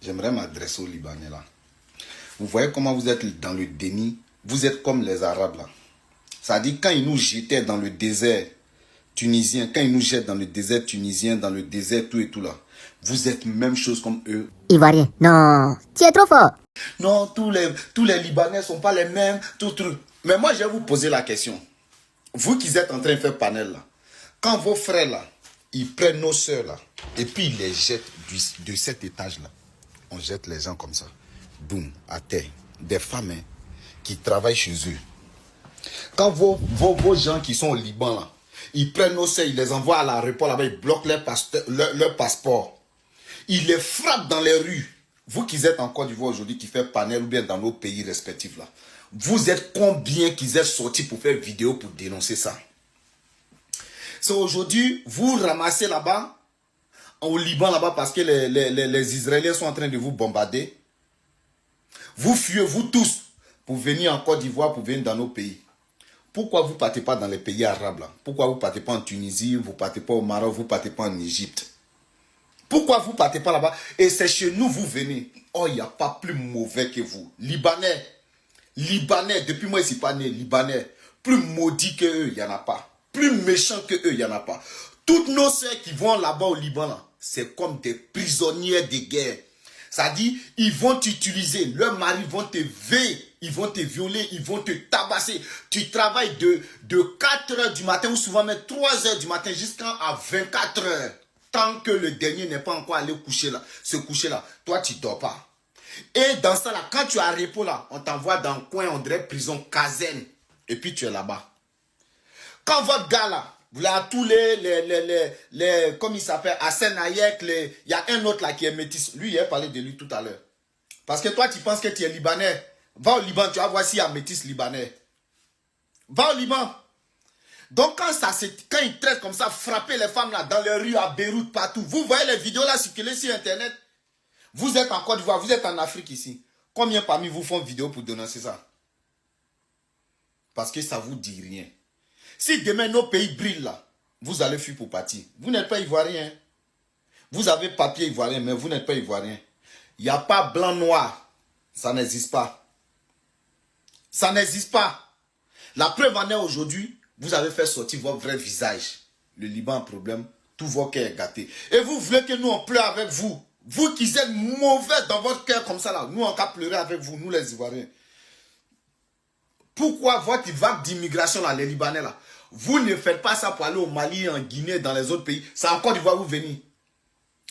J'aimerais m'adresser aux Libanais là. Vous voyez comment vous êtes dans le déni. Vous êtes comme les Arabes là. Ça dit quand ils nous jetaient dans le désert tunisien, quand ils nous jettent dans le désert tunisien, dans le désert tout et tout là, vous êtes même chose comme eux. Ivoirien, non, tu es trop fort. Non, tous les Libanais sont pas les mêmes, tout. Mais moi je vais vous poser la question. Vous qui êtes en train de faire panel là, quand vos frères là, ils prennent nos soeurs là, et puis ils les jettent de cet étage là, on jette les gens comme ça, boum, à terre. Des femmes hein, qui travaillent chez eux. Quand vos gens qui sont au Liban là, ils prennent nos soeurs, ils les envoient à l'aéroport là-bas, ils bloquent leur passeport. Ils les frappent dans les rues. Vous qui êtes en Côte d'Ivoire aujourd'hui, qui fait panel ou bien dans nos pays respectifs là, vous êtes combien qui êtes sortis pour faire vidéo pour dénoncer ça? C'est aujourd'hui, vous ramassez là-bas, au Liban là-bas, parce que les Israéliens sont en train de vous bombarder. Vous fuyez, vous tous, pour venir en Côte d'Ivoire, pour venir dans nos pays. Pourquoi vous ne partez pas dans les pays arabes là? Pourquoi vous ne partez pas en Tunisie, vous ne partez pas au Maroc, vous ne partez pas en Égypte? Pourquoi vous ne partez pas là-bas? Et c'est chez nous, vous venez. Oh, il n'y a pas plus mauvais que vous. Libanais, depuis moi, je ne suis pas né, Libanais. Plus maudit que eux, il n'y en a pas. Plus méchant que eux, il n'y en a pas. Toutes nos sœurs qui vont là-bas au Liban, c'est comme des prisonnières de guerre. Ça dit, ils vont t'utiliser. Leurs maris vont te veiller. Ils vont te violer, ils vont te tabasser. Tu travailles de 4 h du matin ou souvent même 3 h du matin jusqu'à 24 h. Tant que le dernier n'est pas encore allé se coucher là, toi tu dors pas. Et dans ça là, quand tu as repos là, on t'envoie dans le coin, on dirait prison, caserne. Et puis tu es là-bas. Quand votre gars là, vous avez tous les comme il s'appelle, Hassan Hayek, il y a un autre là qui est métis. Lui, il a parlé de lui tout à l'heure. Parce que toi, tu penses que tu es Libanais. Va au Liban, tu vas voir s'il y a un métis Libanais. Va au Liban. Donc quand ils traitent comme ça, frapper les femmes là, dans les rues, à Beyrouth, partout. Vous voyez les vidéos là circuler sur Internet. Vous êtes en Côte d'Ivoire, vous êtes en Afrique ici. Combien parmi vous font vidéo pour dénoncer ça? Parce que ça vous dit rien. Si demain nos pays brillent là, vous allez fuir pour partir. Vous n'êtes pas ivoirien. Vous avez papier ivoirien, mais vous n'êtes pas ivoirien. Il n'y a pas blanc-noir. Ça n'existe pas. Ça n'existe pas. La preuve en est aujourd'hui, vous avez fait sortir votre vrai visage. Le Liban a un problème, tout votre cœur est gâté. Et vous voulez que nous on pleure avec vous. Vous qui êtes mauvais dans votre cœur comme ça là, nous on va pleurer avec vous, nous les Ivoiriens. Pourquoi votre vague d'immigration là, les Libanais là, vous ne faites pas ça pour aller au Mali, en Guinée, dans les autres pays. C'est encore d'Ivoire vous venez.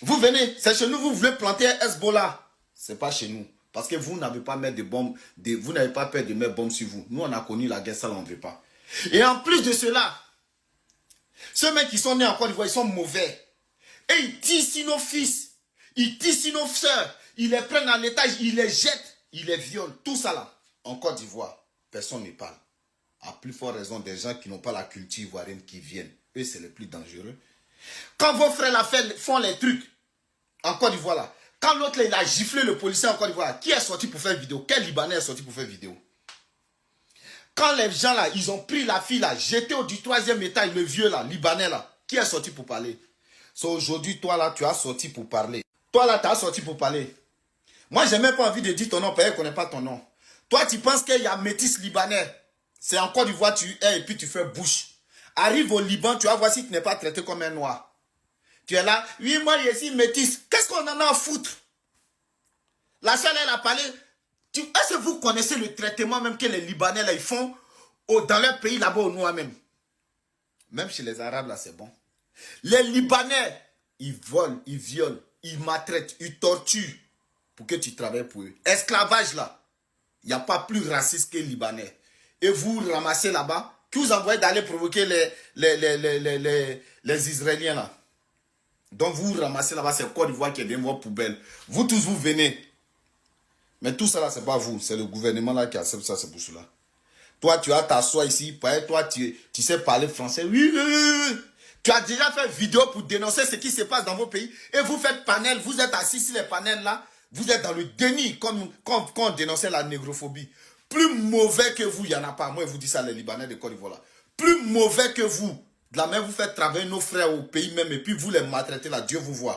Vous venez, c'est chez nous, vous voulez planter un Hezbollah. C'est pas chez nous. Parce que vous n'avez pas mis de bombes, vous n'avez pas peur de mettre bombes sur vous. Nous on a connu la guerre, ça on ne veut pas. Et en plus de cela, ceux mecs qui sont nés en Côte d'Ivoire, ils sont mauvais. Et ils tissent sur nos fils, ils tissent sur nos soeurs, ils les prennent en étage, ils les jettent, ils les violent. Tout ça là, en Côte d'Ivoire, personne ne parle. À plus forte raison des gens qui n'ont pas la culture ivoirienne qui viennent. Eux, c'est les plus dangereux. Quand vos frères là font les trucs, en Côte d'Ivoire là, quand l'autre il a giflé le policier en Côte d'Ivoire, qui est sorti pour faire vidéo? Quel Libanais est sorti pour faire vidéo? Quand les gens là, ils ont pris la fille là, jeté du 3e étage, le vieux là, Libanais là, qui est sorti pour parler? C'est aujourd'hui, toi là, tu as sorti pour parler. Toi là, tu as sorti pour parler. Moi, j'ai même pas envie de dire ton nom, parce que je ne connais pas ton nom. Toi, tu penses qu'il y a métis libanais. C'est en Côte d'Ivoire, tu es et puis tu fais bouche. Arrive au Liban, tu vas voir si tu n'es pas traité comme un noir. Tu es là, oui, moi, je suis métis. Qu'est-ce qu'on en a à foutre? La seule, elle a parlé. Est-ce que vous connaissez le traitement même que les Libanais là, ils font dans leur pays là-bas au noir même? Même chez les Arabes là, c'est bon. Les Libanais, ils volent, ils violent, ils maltraitent, ils torturent pour que tu travailles pour eux. Esclavage là, il n'y a pas plus raciste que les Libanais. Et vous ramassez là-bas, que vous envoyez d'aller provoquer les Israéliens là. Donc vous ramassez là-bas, c'est Côte d'Ivoire qui est dans vos poubelles. Vous tous, vous venez. Mais tout ça là, c'est pas vous. C'est le gouvernement là qui accepte ça, c'est pour cela. Toi, tu as t'asseoir ici. Toi, tu sais parler français. Oui. Tu as déjà fait vidéo pour dénoncer ce qui se passe dans vos pays. Et vous faites panel. Vous êtes assis sur les panels là. Vous êtes dans le déni quand on dénonçait la négrophobie. Plus mauvais que vous, il n'y en a pas. Moi, je vous dis ça, les Libanais de Côte d'Ivoire là. Plus mauvais que vous. De la même, vous faites travailler nos frères au pays même. Et puis vous les maltraitez là. Dieu vous voit.